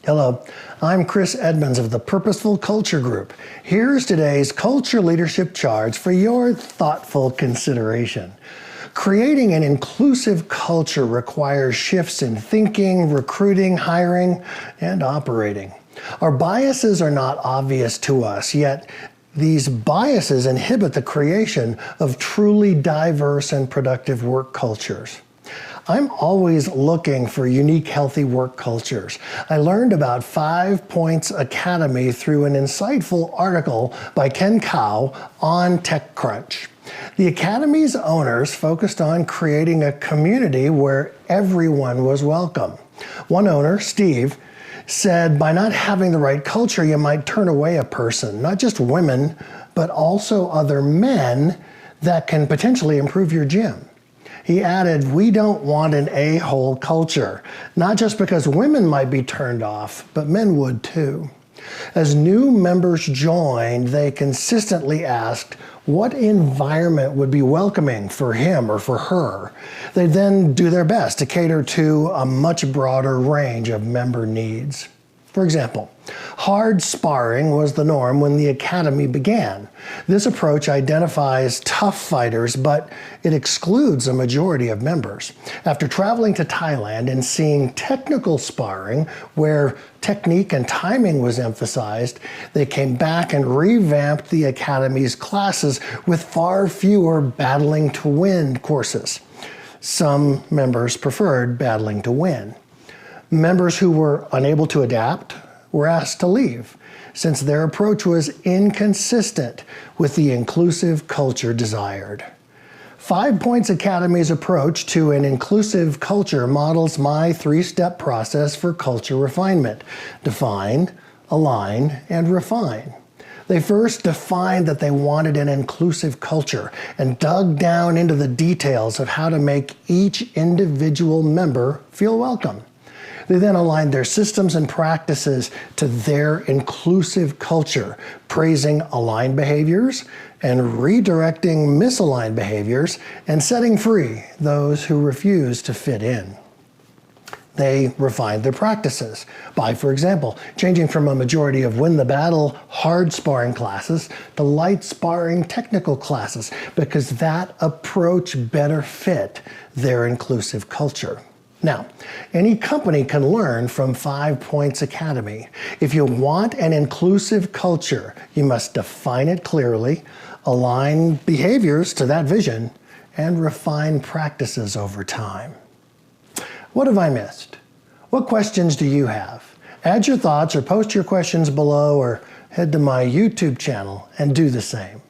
Hello, I'm Chris Edmonds of the Purposeful Culture Group. Here's today's Culture Leadership Charge for your thoughtful consideration. Creating an inclusive culture requires shifts in thinking, recruiting, hiring, and operating. Our biases are not obvious to us, yet these biases inhibit the creation of truly diverse and productive work cultures. I'm always looking for unique, healthy work cultures. I learned about 5 Points Academy through an insightful article by Ken Kao on TechCrunch. The Academy's owners focused on creating a community where everyone was welcome. One owner, Steve, said by not having the right culture, you might turn away a person, not just women, but also other men that can potentially improve your gym. He added, we don't want an a-hole culture, not just because women might be turned off, but men would too. As new members joined, they consistently asked what environment would be welcoming for him or for her. They then do their best to cater to a much broader range of member needs. For example, hard sparring was the norm when the Academy began. This approach identifies tough fighters, but it excludes a majority of members. After traveling to Thailand and seeing technical sparring, where technique and timing was emphasized, they came back and revamped the Academy's classes with far fewer battling to win courses. Some members preferred battling to win. Members who were unable to adapt were asked to leave, since their approach was inconsistent with the inclusive culture desired. 5 Points Academy's approach to an inclusive culture models my 3-step process for culture refinement: define, align, and refine. They first defined that they wanted an inclusive culture and dug down into the details of how to make each individual member feel welcome. They then aligned their systems and practices to their inclusive culture, praising aligned behaviors and redirecting misaligned behaviors and setting free those who refuse to fit in. They refined their practices by, for example, changing from a majority of win the battle hard sparring classes to light sparring technical classes, because that approach better fit their inclusive culture. Now, any company can learn from 5 Points Academy. If you want an inclusive culture, you must define it clearly, align behaviors to that vision, and refine practices over time. What have I missed? What questions do you have? Add your thoughts or post your questions below, or head to my YouTube channel and do the same.